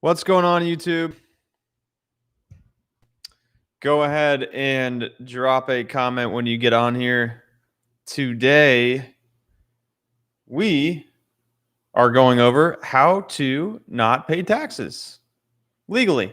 What's going on, YouTube? Go ahead and drop a comment when you get on here. Today, we are going over how to not pay taxes legally.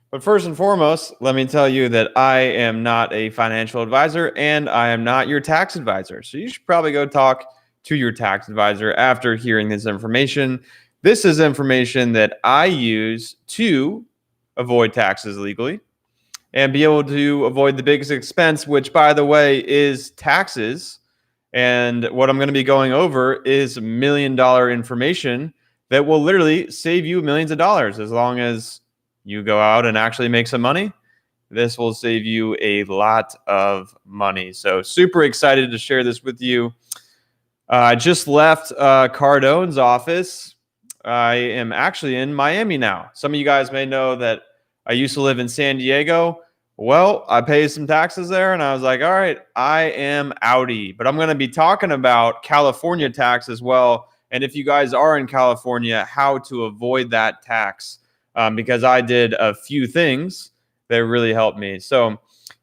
But first and foremost, let me tell you that I am not a financial advisor and I am not your tax advisor. So you should probably go talk to your tax advisor after hearing this information. This is information that I use to avoid taxes legally and be able to avoid the biggest expense, which, by the way, is taxes. And what I'm going to be going over is $1 million information that will literally save you millions of dollars as long as you go out and actually make some money. This will save you a lot of money. So super excited to share this with you. I just left Cardone's office. I am actually in Miami now. Some of you guys may know that I used to live in San Diego. Well, I paid some taxes there and I was like, all right, I am outie. But I'm going to be talking about California tax as well. And if you guys are in California, how to avoid that tax. Because I did a few things that really helped me. So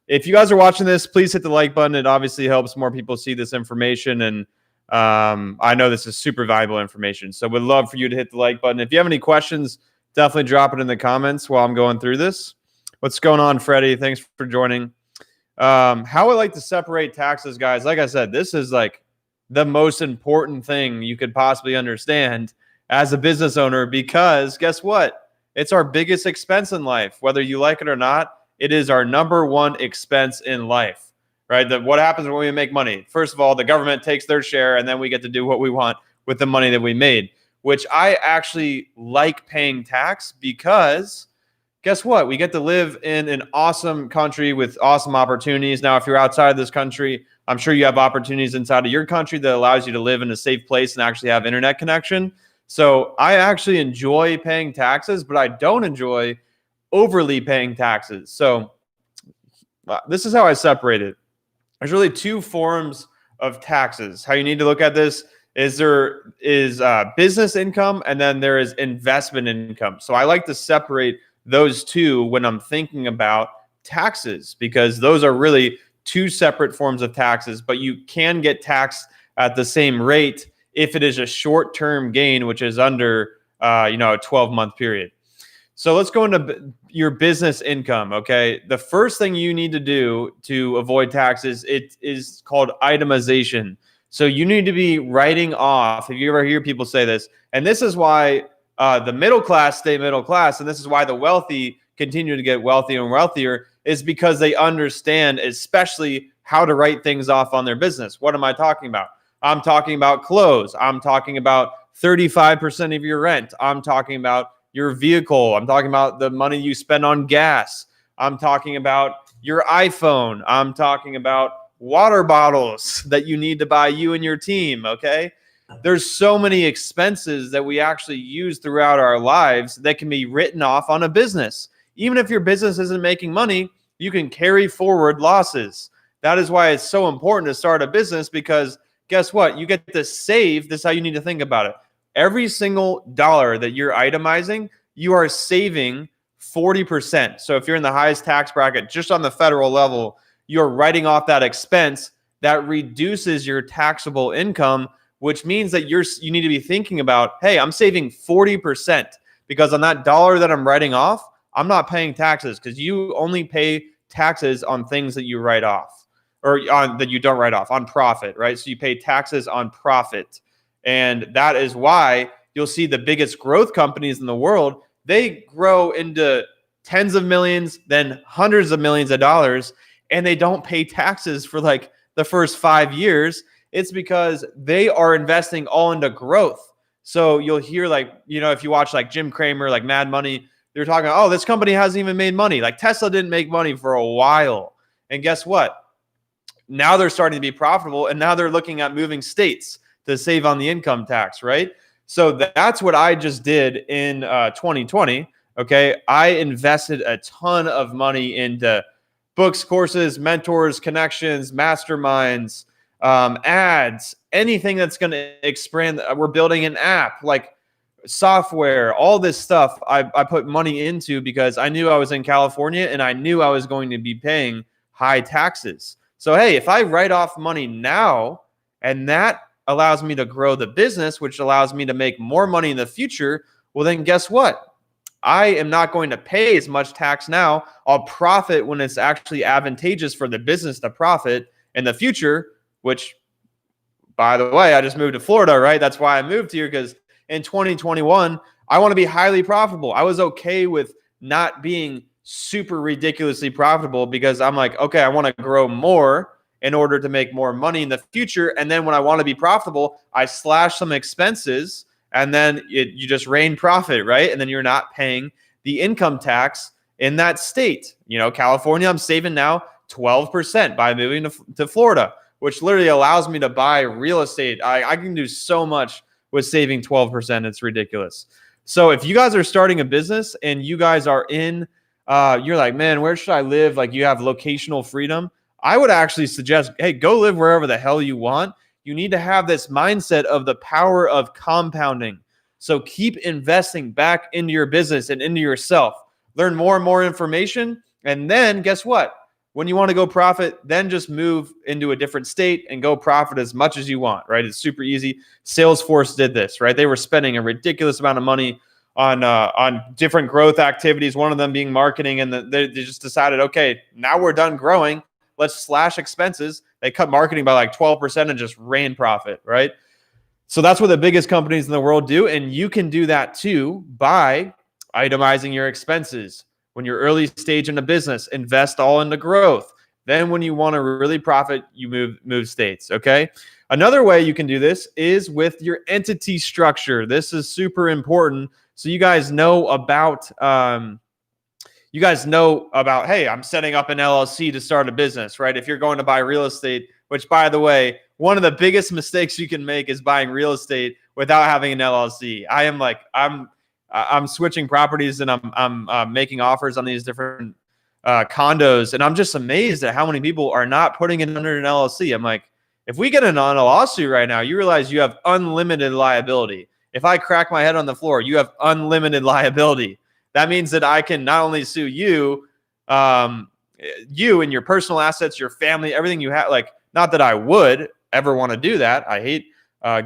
if you guys are watching this, please hit the like button. It obviously helps more people see this information. And I know this is super valuable information. So we'd love for you to hit the like button. If you have any questions, definitely drop it in the comments while I'm going through this. What's going on, Freddie? Thanks for joining. How I like to separate taxes, guys. Like I said, this is like the most important thing you could possibly understand as a business owner, because guess what? It's our biggest expense in life. Whether you like it or not, it is our number one expense in life, right? What happens when we make money? First of all, the government takes their share, and then we get to do what we want with the money that we made, which I actually like paying tax because guess what? We get to live in an awesome country with awesome opportunities. Now, if you're outside of this country, I'm sure you have opportunities inside of your country that allows you to live in a safe place and actually have internet connection. So I actually enjoy paying taxes, but I don't enjoy overly paying taxes. So this is how I separate it. There's really two forms of taxes. How you need to look at this is there is business income and then there is investment income. So I like to separate those two when I'm thinking about taxes, because those are really two separate forms of taxes, but you can get taxed at the same rate if it is a short-term gain, which is under a 12-month period. So let's go into your business income, okay? The first thing you need to do to avoid taxes, it is called itemization. So you need to be writing off, if you ever hear people say this, and this is why the middle class stay middle class, and this is why the wealthy continue to get wealthier and wealthier, is because they understand especially how to write things off on their business. What am I talking about? I'm talking about clothes. I'm talking about 35% of your rent. I'm talking about your vehicle. I'm talking about the money you spend on gas. I'm talking about your iPhone. I'm talking about water bottles that you need to buy you and your team, okay? There's so many expenses that we actually use throughout our lives that can be written off on a business. Even if your business isn't making money, you can carry forward losses. That is why it's so important to start a business, because guess what? You get to save. This is how you need to think about it. Every single dollar that you're itemizing, you are saving 40%. So if you're in the highest tax bracket, just on the federal level, you're writing off that expense that reduces your taxable income, which means that you need to be thinking about, hey, I'm saving 40%, because on that dollar that I'm writing off, I'm not paying taxes, because you only pay taxes on things that you write off, or on that you don't write off, on profit, right? So you pay taxes on profit. And that is why you'll see the biggest growth companies in the world, they grow into tens of millions, then hundreds of millions of dollars, and they don't pay taxes for like the first 5 years. It's because they are investing all into growth. So you'll hear, like, if you watch like Jim Cramer, like Mad Money, they're talking, oh, this company hasn't even made money. Like Tesla didn't make money for a while. And guess what? Now they're starting to be profitable, and now they're looking at moving states to save on the income tax, right? So that's what I just did in 2020, okay? I invested a ton of money into books, courses, mentors, connections, masterminds, ads, anything that's going to expand. We're building an app. Like, software, all this stuff I put money into because I knew I was in California and I knew I was going to be paying high taxes. So, hey, if I write off money now and that allows me to grow the business, which allows me to make more money in the future, well, then guess what? I am not going to pay as much tax now. I'll profit when it's actually advantageous for the business to profit in the future, which, by the way, I just moved to Florida, right? That's why I moved here, because in 2021, I want to be highly profitable. I was okay with not being super ridiculously profitable because I'm like, okay, I want to grow more in order to make more money in the future. And then when I want to be profitable, I slash some expenses and then you just rain profit, right? And then you're not paying the income tax in that state. You know, California, I'm saving now 12% by moving to Florida, which literally allows me to buy real estate. I can do so much with saving 12%. It's ridiculous. So if you guys are starting a business and you guys are in, you're like, man, where should I live? Like, you have locational freedom. I would actually suggest, hey, go live wherever the hell you want. You need to have this mindset of the power of compounding. So keep investing back into your business and into yourself. Learn more and more information. And then guess what? When you want to go profit, then just move into a different state and go profit as much as you want, right? It's super easy. Salesforce did this, right? They were spending a ridiculous amount of money on different growth activities, one of them being marketing, and they just decided, okay, now we're done growing. Let's slash expenses. They cut marketing by like 12% and just ran profit, right? So that's what the biggest companies in the world do. And you can do that too by itemizing your expenses. When you're early stage in a business, invest all into growth. Then when you want to really profit, you move states, okay? Another way you can do this is with your entity structure. This is super important. So you guys know about, hey, I'm setting up an LLC to start a business, right? If you're going to buy real estate, which, by the way, one of the biggest mistakes you can make is buying real estate without having an LLC. I'm switching properties and I'm making offers on these different condos, and I'm just amazed at how many people are not putting it under an LLC. I'm like, if we get on a lawsuit right now, you realize you have unlimited liability. If I crack my head on the floor, you have unlimited liability. That means that I can not only sue you, you and your personal assets, your family, everything you have. Like, not that I would ever want to do that. I hate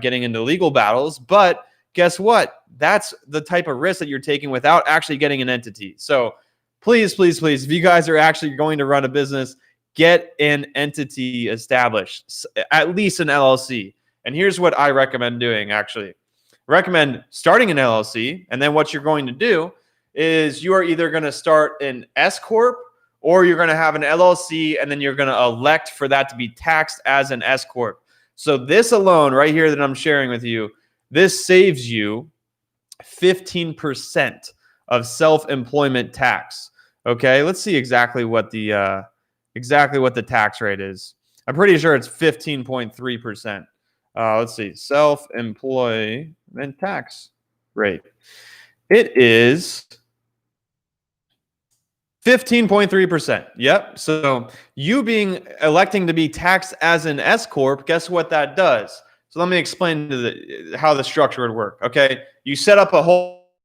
getting into legal battles, but guess what? That's the type of risk that you're taking without actually getting an entity. So please, please, please, if you guys are actually going to run a business, get an entity established, at least an LLC. And here's what I recommend doing, actually. I recommend starting an LLC, and then what you're going to do is you are either going to start an S-Corp or you're going to have an LLC, and then you're going to elect for that to be taxed as an S-Corp. So this alone right here that I'm sharing with you, this saves you 15% of self-employment tax. Okay, let's see exactly what the tax rate is. I'm pretty sure it's 15.3%. Let's see, self-employment tax rate. It is 15.3%. Yep. So you electing to be taxed as an S-Corp, guess what that does? So let me explain how the structure would work. Okay. You set up a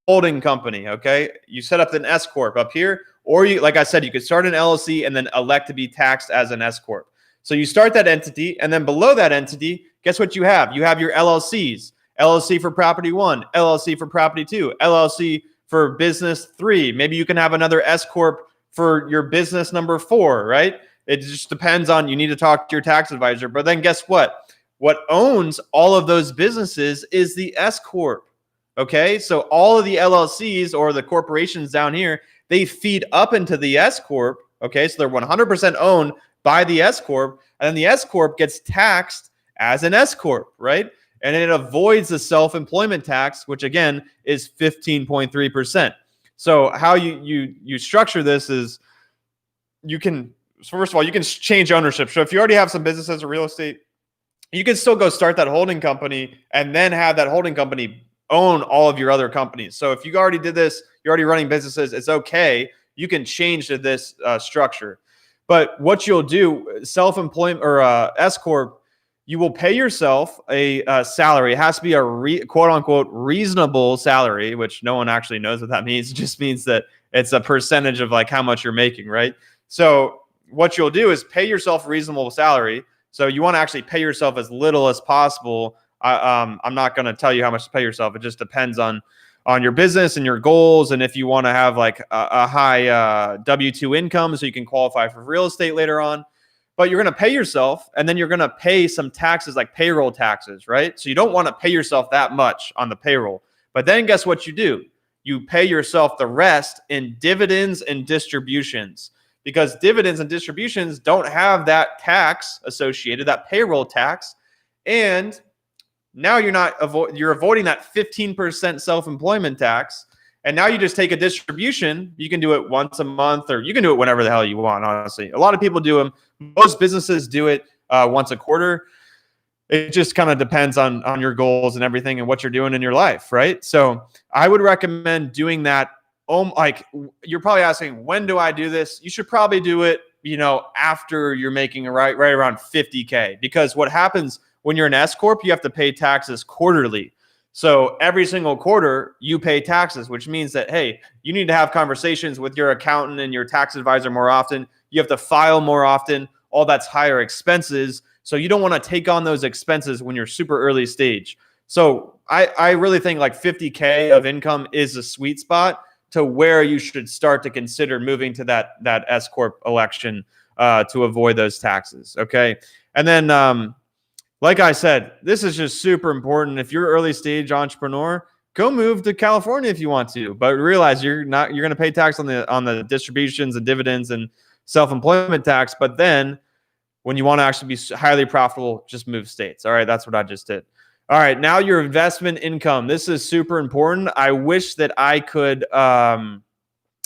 holding company. Okay. You set up an S-Corp up here, or you, like I said, you could start an LLC and then elect to be taxed as an S-Corp. So you start that entity, and then below that entity, guess what you have? You have your LLCs. LLC for property 1, LLC for property 2, LLC for business 3. Maybe you can have another S-Corp for your business number 4, right? It just depends on, you need to talk to your tax advisor. But then guess what? What owns all of those businesses is the S-Corp, okay? So all of the LLCs or the corporations down here, they feed up into the S-Corp, okay? So they're 100% owned by the S-Corp, and then the S-Corp gets taxed as an S-Corp, right? And it avoids the self-employment tax, which again is 15.3%. So how you structure this is first of all, you can change ownership. So if you already have some businesses or real estate, you can still go start that holding company and then have that holding company own all of your other companies. So if you already did this, you're already running businesses, it's okay. You can change to this structure. But what you'll do, self-employment or S-Corp, you will pay yourself a salary. It has to be a quote unquote reasonable salary, which no one actually knows what that means. It just means that it's a percentage of like how much you're making, right? So what you'll do is pay yourself a reasonable salary. So you want to actually pay yourself as little as possible. I'm not going to tell you how much to pay yourself. It just depends on your business and your goals, and if you want to have like a high W-2 income so you can qualify for real estate later on. But you're going to pay yourself, and then you're going to pay some taxes like payroll taxes, right? So you don't want to pay yourself that much on the payroll. But then guess what you do? You pay yourself the rest in dividends and distributions, because dividends and distributions don't have that tax associated, that payroll tax. And now you're avoiding that 15% self-employment tax. And now you just take a distribution. You can do it once a month, or you can do it whenever the hell you want, honestly. A lot of people do them. Most businesses do it once a quarter. It just kind of depends on your goals and everything and what you're doing in your life, right? So I would recommend doing that. Like, you're probably asking, when do I do this? You should probably do it, after you're making right around 50K. Because what happens when you're an S-Corp, you have to pay taxes quarterly. So every single quarter, you pay taxes, which means that, hey, you need to have conversations with your accountant and your tax advisor more often. You have to file more often. All that's higher expenses. So you don't want to take on those expenses when you're super early stage. So I really think like 50K of income is a sweet spot to where you should start to consider moving to that S-Corp election to avoid those taxes, okay? And then like I said, this is just super important. If you're an early stage entrepreneur, go move to California if you want to, but realize you're going to pay tax on the distributions and dividends and self-employment tax. But then when you want to actually be highly profitable, just move states. All right, that's what I just did. All right, now your investment income. This is super important. I wish that I could, I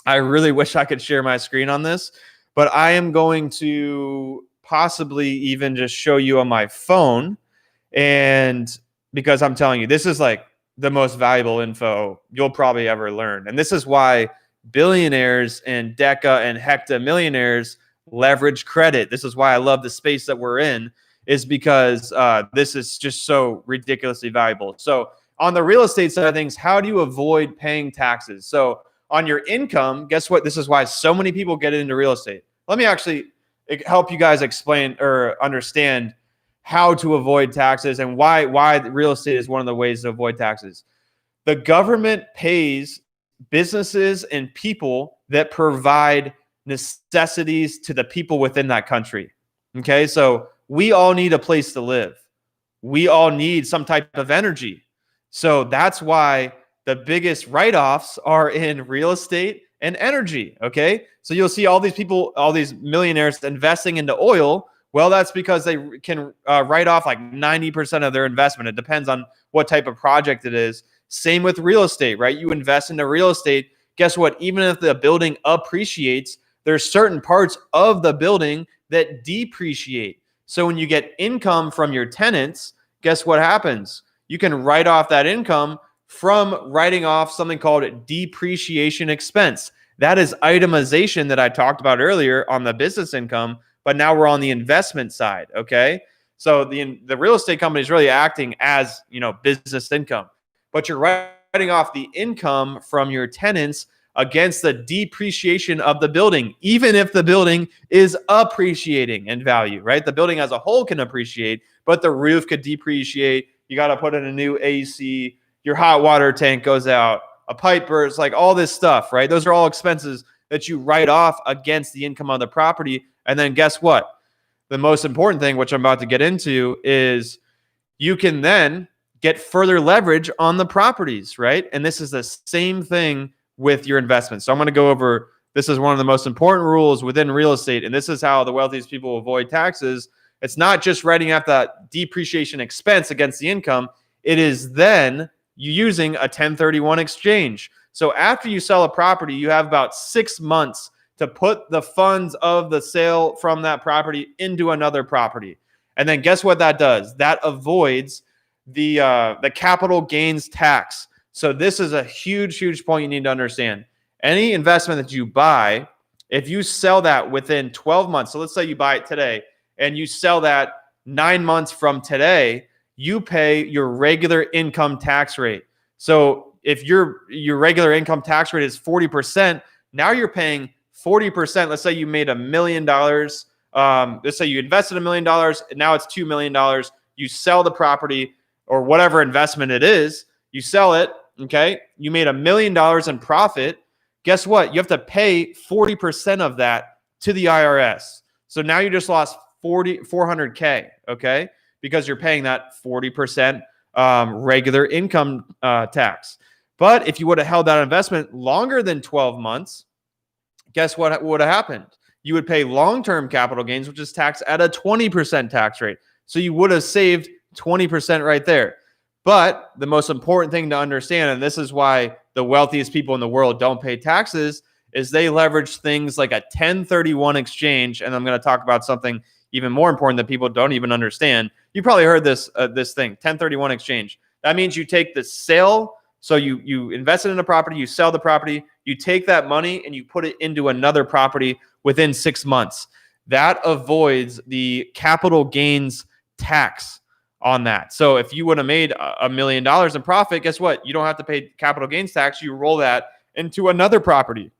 really wish I could share my screen on this, but I am going to possibly even just show you on my phone. And because I'm telling you, this is like the most valuable info you'll probably ever learn. And this is why billionaires and Deca and Hecta millionaires leverage credit. This is why I love the space that we're in, is because this is just so ridiculously valuable. So on the real estate side of things, how do you avoid paying taxes? So on your income, guess what? This is why so many people get into real estate. Let me actually help you guys explain or understand how to avoid taxes and why real estate is one of the ways to avoid taxes. The government pays businesses and people that provide necessities to the people within that country. Okay, so we all need a place to live. We all need some type of energy. So that's why the biggest write-offs are in real estate and energy, okay? So you'll see all these people, all these millionaires investing into oil. Well, that's because they can write off like 90% of their investment. It depends on what type of project it is. Same with real estate, right? You invest into real estate. Guess what? Even if the building appreciates, there's certain parts of the building that depreciate. So when you get income from your tenants, guess what happens? You can write off that income from writing off something called depreciation expense. That is itemization that I talked about earlier on the business income, but now we're on the investment side, okay? So the real estate company is really acting as, business income, but you're writing off the income from your tenants against the depreciation of the building, even if the building is appreciating in value, right? The building as a whole can appreciate, but the roof could depreciate. You got to put in a new AC. Your hot water tank goes out, a pipe bursts, like all this stuff, right? Those are all expenses that you write off against the income of the property. And then guess what? The most important thing, which I'm about to get into, is you can then get further leverage on the properties, right? And this is the same thing with your investments. So I'm going to go over, this is one of the most important rules within real estate. And this is how the wealthiest people avoid taxes. It's not just writing out that depreciation expense against the income. It is then you using a 1031 exchange. So after you sell a property, you have about 6 months to put the funds of the sale from that property into another property. And then guess what that does? That avoids the capital gains tax. So this is a huge, huge point you need to understand. Any investment that you buy, if you sell that within 12 months, so let's say you buy it today and you sell that 9 months from today, you pay your regular income tax rate. So if your regular income tax rate is 40%, now you're paying 40%. Let's say you made $1 million. Let's say you invested $1 million, and now it's $2 million. You sell the property or whatever investment it is, you sell it, okay? You made $1 million in profit. Guess what? You have to pay 40% of that to the IRS. So now you just lost $400K, okay? Because you're paying that 40% regular income tax. But if you would have held that investment longer than 12 months, guess what would have happened? You would pay long-term capital gains, which is taxed at a 20% tax rate. So you would have saved 20% right there. But the most important thing to understand, and this is why the wealthiest people in the world don't pay taxes, is they leverage things like a 1031 exchange. And I'm going to talk about something even more important that people don't even understand. You probably heard this thing, 1031 exchange. That means you take the sale. So you invested in a property, you sell the property, you take that money and you put it into another property within 6 months. That avoids the capital gains tax on that. So if you would have made $1 million in profit, guess what? You don't have to pay capital gains tax. You roll that into another property.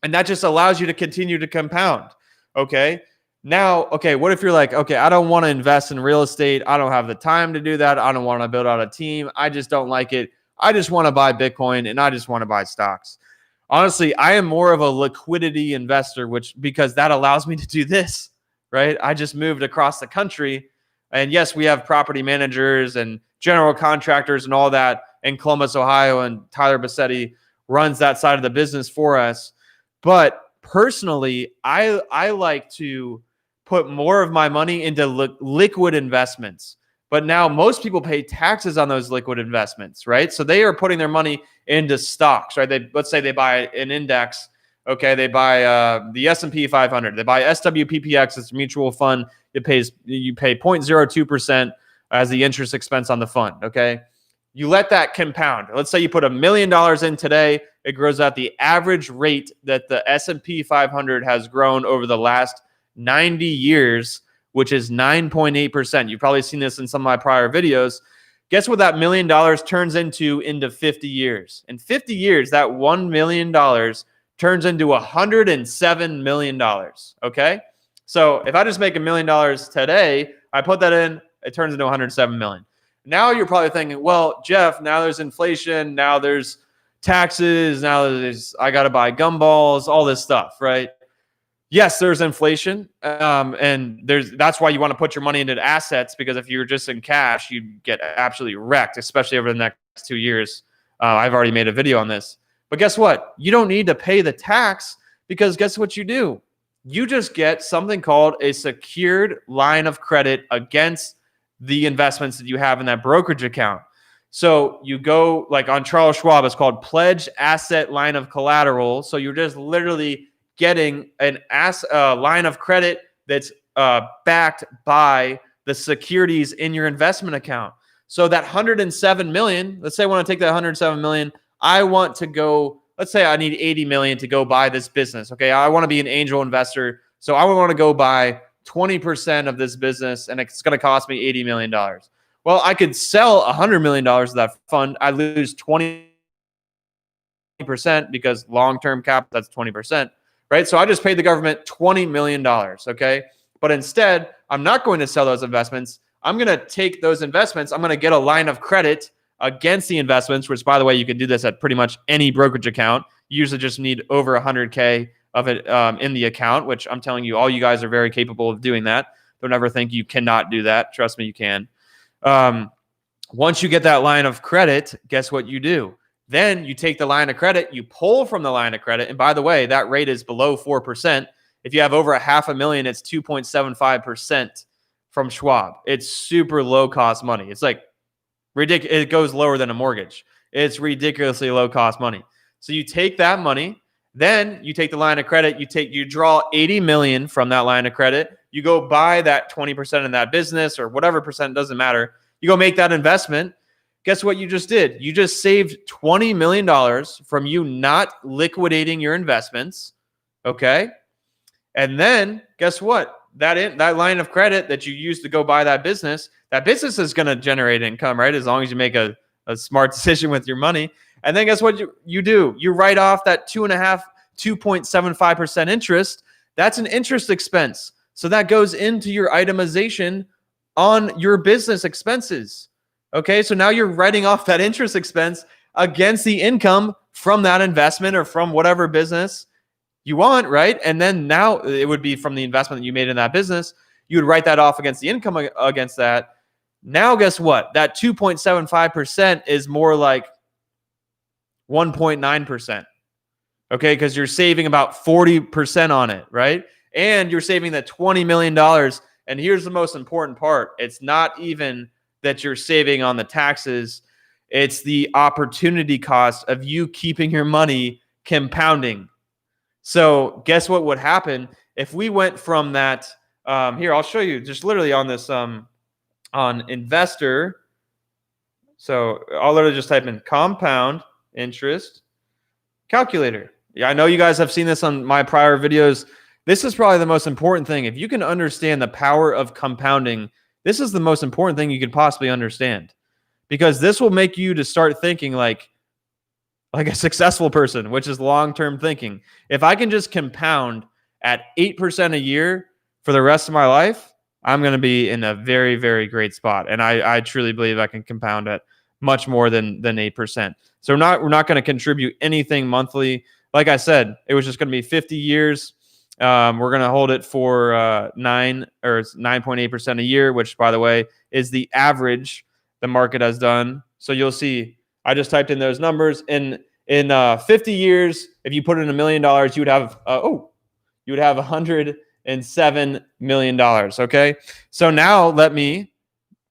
And that just allows you to continue to compound. Okay. Now, okay, what if you're like, okay, I don't want to invest in real estate. I don't have the time to do that. I don't want to build out a team. I just don't like it. I just want to buy Bitcoin and I just want to buy stocks. Honestly, I am more of a liquidity investor, because that allows me to do this, right? I just moved across the country. And yes, we have property managers and general contractors and all that in Columbus, Ohio, and Tyler Bassetti runs that side of the business for us. But personally, I like to put more of my money into liquid investments. But now most people pay taxes on those liquid investments, right? So they are putting their money into stocks, right? Let's say they buy an index. Okay, they buy the S&P 500. They buy SWPPX. It's a mutual fund. You pay 0.02% as the interest expense on the fund. Okay, you let that compound. Let's say you put $1 million in today. It grows at the average rate that the S&P 500 has grown over the last 90 years, which is 9.8%. You've probably seen this in some of my prior videos. Guess what that $1 million turns into 50 years? In 50 years, that $1 million turns into $107 million, okay? So if I just make $1 million today, I put that in, it turns into $107 million. Now you're probably thinking, well, Jeff, now there's inflation, now there's taxes, now I got to buy gumballs, all this stuff, right? Yes, there's inflation, and that's why you want to put your money into assets, because if you're just in cash, you get absolutely wrecked, especially over the next 2 years. I've already made a video on this. But guess what? You don't need to pay the tax, because guess what you do? You just get something called a secured line of credit against the investments that you have in that brokerage account. So you go, like on Charles Schwab, it's called Pledged Asset Line of Collateral. So you're just literally getting an line of credit that's backed by the securities in your investment account. So that $107 million, let's say I want to take that $107 million, I want to go, let's say I need $80 million to go buy this business. Okay, I want to be an angel investor. So I want to go buy 20% of this business, and it's going to cost me $80 million. Well, I could sell $100 million of that fund. I lose 20% because long-term cap, that's 20%, right? So I just paid the government $20 million, okay? But instead, I'm not going to sell those investments. I'm going to take those investments. I'm going to get a line of credit against the investments, which, by the way, you can do this at pretty much any brokerage account. You usually just need over 100K of it in the account, which I'm telling you, all you guys are very capable of doing that. Don't ever think you cannot do that. Trust me, you can. Once you get that line of credit, guess what you do? Then you take the line of credit, you pull from the line of credit. And by the way, that rate is below 4%. If you have over $500,000, it's 2.75% from Schwab. It's super low cost money. It's like ridiculous. It goes lower than a mortgage. It's ridiculously low cost money. So you take that money, then you take the line of credit, you draw 80 million from that line of credit. You go buy that 20% in that business or whatever percent, doesn't matter. You go make that investment. Guess what you just did? You just saved $20 million from you not liquidating your investments. Okay. And then guess what? that line of credit that you use to go buy that business is going to generate income, right? As long as you make a smart decision with your money. And then guess what you do? You write off that 2.75% interest. That's an interest expense. So that goes into your itemization on your business expenses. Okay, so now you're writing off that interest expense against the income from that investment or from whatever business you want, right? And then now it would be from the investment that you made in that business. You would write that off against the income against that. Now, guess what? That 2.75% is more like 1.9%. Okay, because you're saving about 40% on it, right? And you're saving that $20 million. And here's the most important part. It's not even that you're saving on the taxes. It's the opportunity cost of you keeping your money compounding. So guess what would happen if we went from that? Here, I'll show you just literally on this on investor. So I'll literally just type in compound interest calculator. Yeah, I know you guys have seen this on my prior videos. This is probably the most important thing. If you can understand the power of compounding, this is the most important thing you could possibly understand, because this will make you to start thinking like a successful person, which is long-term thinking. If I can just compound at 8% a year for the rest of my life, I'm going to be in a very, very great spot. And I truly believe I can compound at much more than 8%. So we're not going to contribute anything monthly. Like I said, it was just going to be 50 years. We're going to hold it for 9.8% a year, which, by the way, is the average the market has done. So you'll see, I just typed in those numbers. In 50 years, if you put in $1 million, you would have $107 million. Okay, so now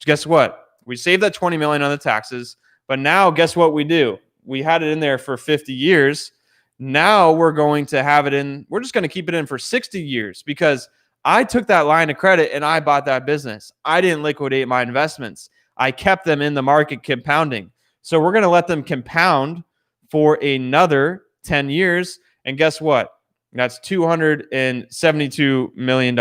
guess what? We saved that $20 million on the taxes, but now guess what we do? We had it in there for 50 years. Now we're going to have it in. We're just going to keep it in for 60 years because I took that line of credit and I bought that business. I didn't liquidate my investments. I kept them in the market compounding. So we're going to let them compound for another 10 years. And guess what? That's $272 million.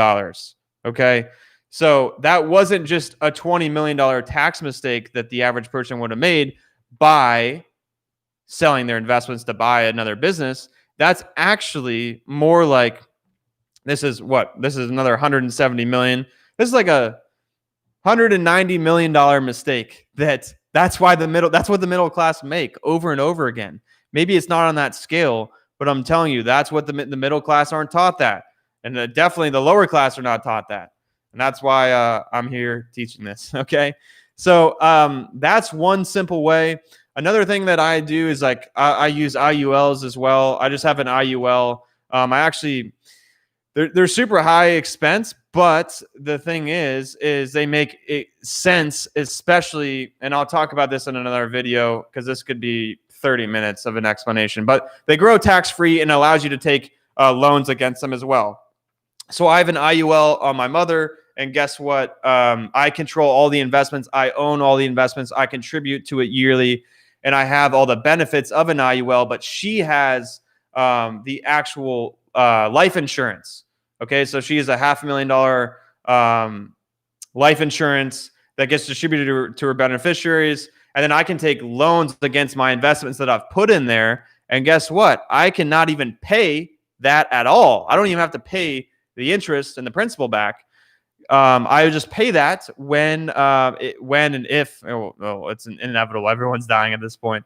Okay. So that wasn't just a $20 million tax mistake that the average person would have made by selling their investments to buy another business. That's actually more like, this is another 170 million. This is like a $190 million mistake. That's what the middle class make over and over again. Maybe it's not on that scale, but I'm telling you, that's what the middle class aren't taught that. And definitely the lower class are not taught that. And that's why I'm here teaching this. Okay. So that's one simple way. Another thing that I do is like I use IULs as well. I just have an IUL. They're super high expense, but the thing is they make sense, especially, and I'll talk about this in another video because this could be 30 minutes of an explanation, but they grow tax-free and allows you to take loans against them as well. So I have an IUL on my mother, and guess what? I control all the investments. I own all the investments. I contribute to it yearly, and I have all the benefits of an IUL, but she has the actual life insurance. Okay, so she has a $500,000 life insurance that gets distributed to her beneficiaries, and then I can take loans against my investments that I've put in there, and guess what? I cannot even pay that at all. I don't even have to pay the interest and the principal back. I just pay that when and if it's inevitable. Everyone's dying at this point.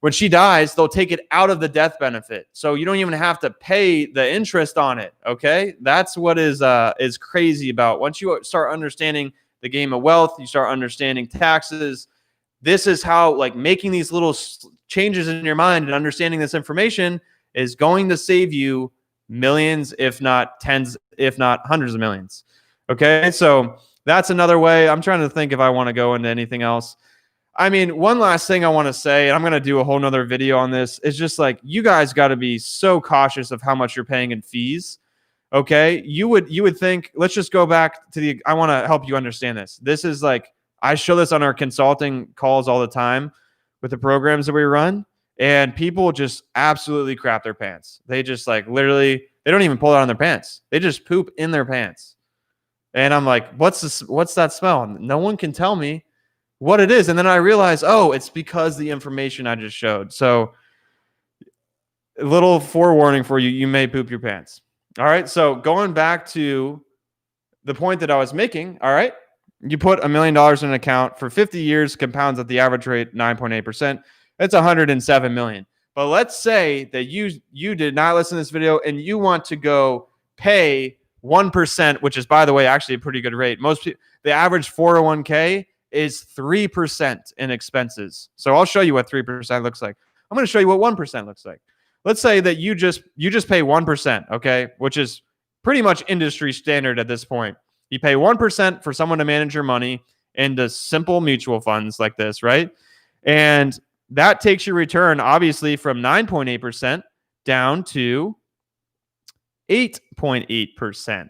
When she dies, they'll take it out of the death benefit, so you don't even have to pay the interest on it. Okay, that's what is crazy about once you start understanding the game of wealth, you start understanding taxes. This is how making these little changes in your mind and understanding this information is going to save you millions, if not tens, if not hundreds of millions. Okay, so that's another way. I'm trying to think if I want to go into anything else. I mean, one last thing I want to say, and I'm going to do a whole nother video on this, is just you guys got to be so cautious of how much you're paying in fees. Okay, you would think, let's just go back to I want to help you understand this. This is I show this on our consulting calls all the time with the programs that we run, and people just absolutely crap their pants. They just literally, they don't even pull it on their pants. They just poop in their pants. And I'm like, what's this? What's that smell? No one can tell me what it is. And then I realize, oh, it's because the information I just showed. So a little forewarning for you, you may poop your pants. All right. So going back to the point that I was making, all right, you put $1 million in an account for 50 years, compounds at the average rate 9.8%. It's 107 million. But let's say that you did not listen to this video and you want to go pay 1%, which is, by the way, actually a pretty good rate. Most people, the average 401k is 3% in expenses. So I'll show you what 3% looks like. I'm going to show you what 1% looks like. Let's say that you just pay 1%, okay, which is pretty much industry standard at this point. You pay 1% for someone to manage your money into simple mutual funds like this, right? And that takes your return, obviously, from 9.8% down to 8.8%.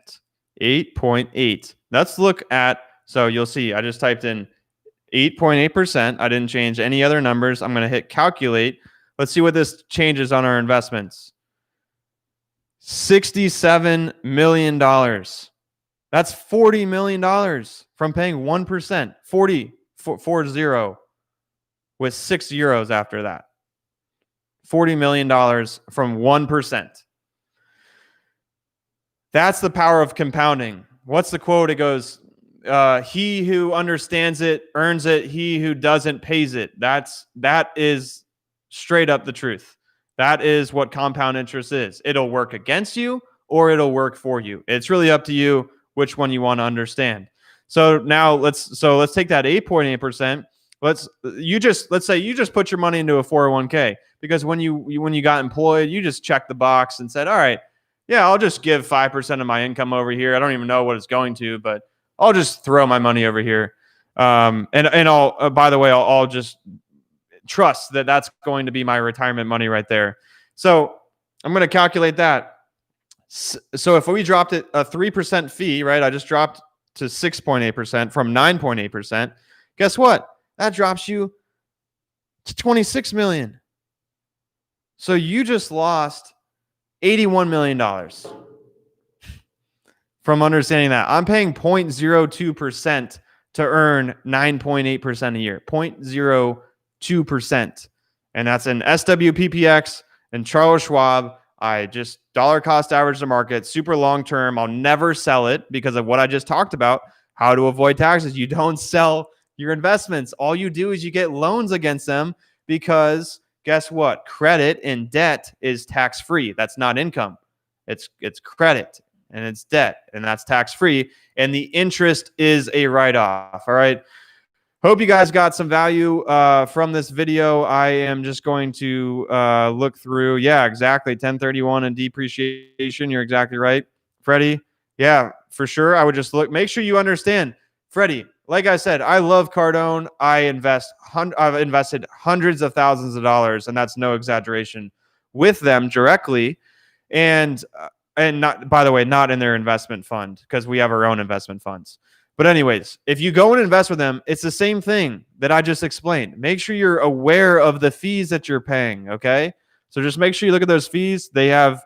8.8. Let's look at, so you'll see, I just typed in 8.8%. I didn't change any other numbers. I'm going to hit calculate. Let's see what this changes on our investments. $67 million. That's $40 million from paying 1%. 40 with 6 euros after that. $40 million from 1%. That's the power of compounding. What's the quote? It goes, he who understands it earns it. He who doesn't pays it. That is straight up the truth. That is what compound interest is. It'll work against you or it'll work for you. It's really up to you which one you want to understand. So now let's take that 8.8%. Let's say you just put your money into a 401k, because when you got employed, you just checked the box and said, all right, yeah, I'll just give 5% of my income over here. I don't even know what it's going to, but I'll just throw my money over here. And I'll, by the way, I'll just trust that that's going to be my retirement money right there. So I'm going to calculate that. So if we dropped it a 3% fee, right? I just dropped to 6.8% from 9.8%. Guess what? That drops you to 26 million. So you just lost $81 million from understanding that. I'm paying 0.02% to earn 9.8% a year. 0.02%. And that's an SWPPX and Charles Schwab. I just dollar cost average the market, super long term. I'll never sell it because of what I just talked about, how to avoid taxes. You don't sell your investments. All you do is you get loans against them, because guess what? Credit and debt is tax-free. That's not income. It's credit and it's debt, and that's tax-free. And the interest is a write-off. All right. Hope you guys got some value from this video. I am just going to look through. Yeah, exactly. 1031 and depreciation. You're exactly right, Freddie. Yeah, for sure. I would just look. Make sure you understand, Freddie. Like I said, I love Cardone. I've invested hundreds of thousands of dollars, and that's no exaggeration, with them directly, and not, by the way, not in their investment fund, because we have our own investment funds. But anyways, if you go and invest with them, it's the same thing that I just explained. Make sure you're aware of the fees that you're paying, okay? So just make sure you look at those fees. They're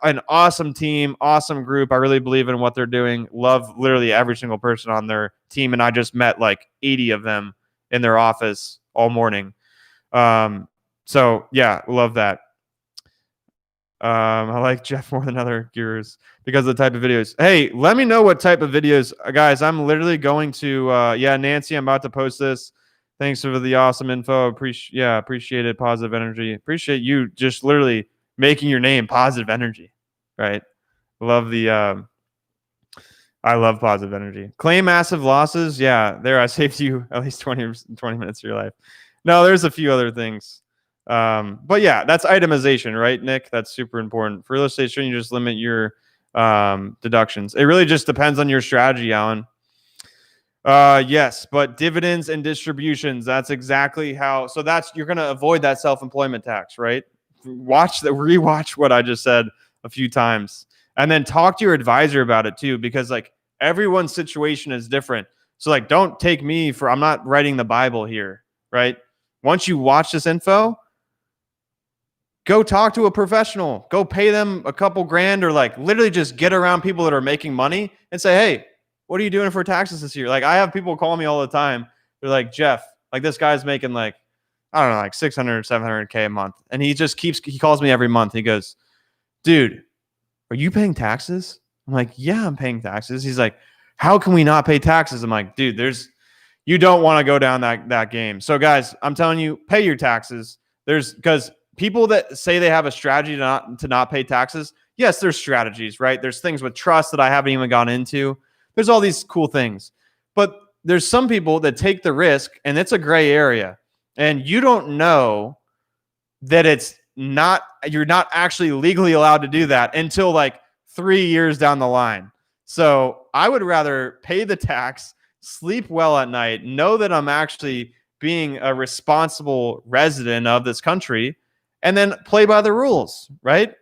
an awesome team, awesome group. I really believe in what they're doing. Love literally every single person on their team, and I just met like 80 of them in their office all morning. So yeah, love that. I like Jeff more than other gurus because of the type of videos. Hey, let me know what type of videos, guys. I'm literally going to, yeah, Nancy, I'm about to post this. Thanks for the awesome info. Appreciate it. Positive energy. Appreciate you just literally making your name Positive Energy, right? Love the, I love positive energy. Claim massive losses. Yeah, there I saved you at least 20 minutes of your life. No, there's a few other things. But yeah, that's itemization, right, Nick? That's super important. For real estate, shouldn't you just limit your deductions? It really just depends on your strategy, Alan. Yes, but dividends and distributions, that's exactly how. So you're going to avoid that self-employment tax, right? Rewatch what I just said a few times, and then talk to your advisor about it too, because like everyone's situation is different. So like, don't take me for, I'm not writing the Bible here, right? Once you watch this info, go talk to a professional. Go pay them a couple grand, or like literally just get around people that are making money and say, hey, what are you doing for taxes this year? Like I have people call me all the time. They're like, Jeff, like this guy's making like, I don't know, like 600, 700K a month. And he calls me every month. He goes, dude, are you paying taxes? I'm like, yeah, I'm paying taxes. He's like, how can we not pay taxes? I'm like, dude, you don't want to go down that game. So guys, I'm telling you, pay your taxes. Because people that say they have a strategy to not pay taxes, yes, there's strategies, right? There's things with trust that I haven't even gone into. There's all these cool things. But there's some people that take the risk, and it's a gray area. And you don't know that you're not actually legally allowed to do that until like 3 years down the line. So I would rather pay the tax, sleep well at night, know that I'm actually being a responsible resident of this country, and then play by the rules, right?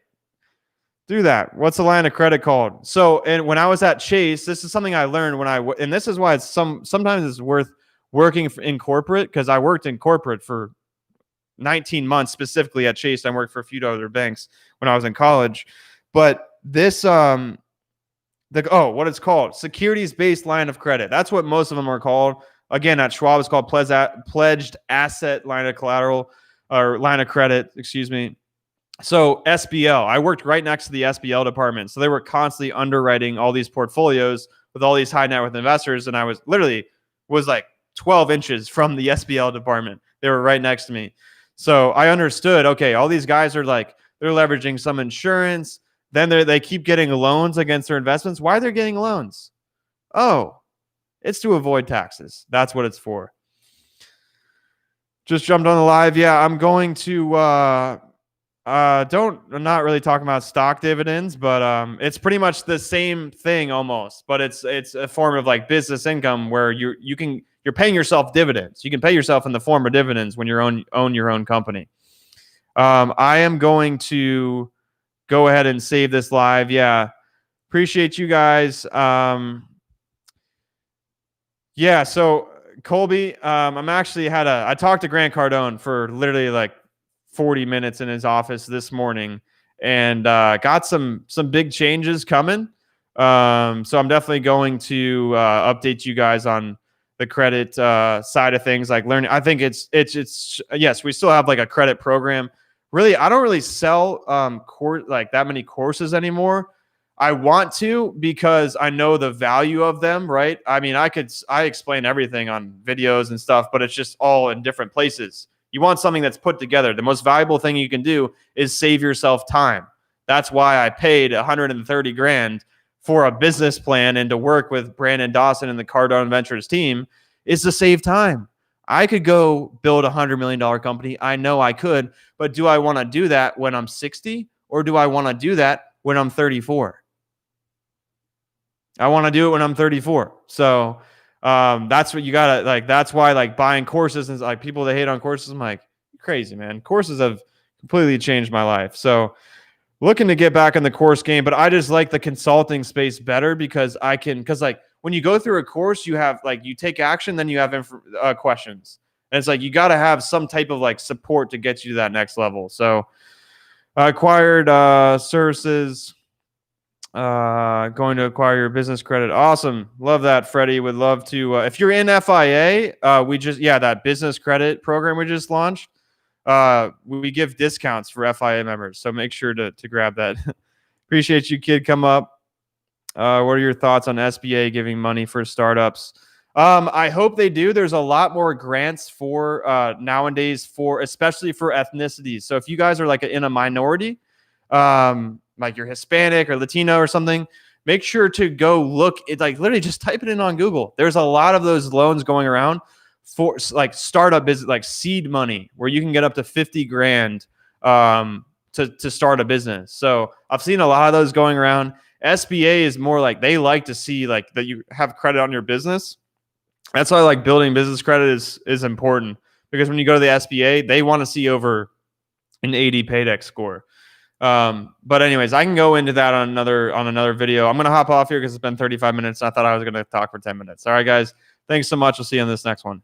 Do that. What's the line of credit called? So, and when I was at Chase, this is something I learned and this is why sometimes it's worth working in corporate, because I worked in corporate for 19 months specifically at Chase. I worked for a few other banks when I was in college, but this, what it's called, securities-based line of credit. That's what most of them are called. Again, at Schwab, it's called pledged asset line of collateral or line of credit, excuse me. So SBL, I worked right next to the SBL department. So they were constantly underwriting all these portfolios with all these high net worth investors. And I was like 12 inches from the SBL department. They were right next to me. So I understood, okay, all these guys are like, they're leveraging some insurance. Then they keep getting loans against their investments. Why are they getting loans? Oh, it's to avoid taxes. That's what it's for. Just jumped on the live. Yeah, I'm going to I'm not really talking about stock dividends, but it's pretty much the same thing almost. But it's a form of like business income where you're paying yourself dividends. You can pay yourself in the form of dividends when you own your own company. I am going to go ahead and save this live. Yeah. Appreciate you guys. Yeah. So Colby, I talked to Grant Cardone for literally like 40 minutes in his office this morning, and got some big changes coming. So I'm definitely going to update you guys on the credit side of things, like learning. I think it's yes, we still have like a credit program. Really, I don't really sell like that many courses anymore. I want to, because I know the value of them, right? I mean, I explain everything on videos and stuff, but it's just all in different places. You want something that's put together. The most valuable thing you can do is save yourself time. That's why I paid $130,000 for a business plan and to work with Brandon Dawson and the Cardone Ventures team, is to save time. I could go build a $100 million company. I know I could, but do I want to do that when I'm 60, or do I want to do that when I'm 34? I want to do it when I'm 34. So that's what you gotta like. That's why like buying courses and like people that hate on courses, I'm like, crazy, man. Courses have completely changed my life. So looking to get back in the course game, but I just like the consulting space better because like when you go through a course, you have like, you take action, then you have questions. And it's like, you got to have some type of like support to get you to that next level. So acquired services, going to acquire your business credit. Awesome. Love that, Freddie. Would love to, if you're in FIA, that business credit program we just launched. We give discounts for FIA members, so make sure to grab that. Appreciate you, kid. Come up. What are your thoughts on SBA giving money for startups? I hope they do. There's a lot more grants for nowadays, especially for ethnicities. So if you guys are like in a minority, like you're Hispanic or Latino or something, make sure to go look. It like literally just type it in on Google. There's a lot of those loans going around for like startup business, like seed money, where you can get up to $50,000 to start a business. So I've seen a lot of those going around. SBA is more like they like to see like that you have credit on your business. That's why like building business credit is important, because when you go to the SBA, they want to see over an 80 paydex score. But anyways, I can go into that on another video. I'm going to hop off here because it's been 35 minutes. I thought I was going to talk for 10 minutes. All right, guys. Thanks so much. We'll see you on this next one.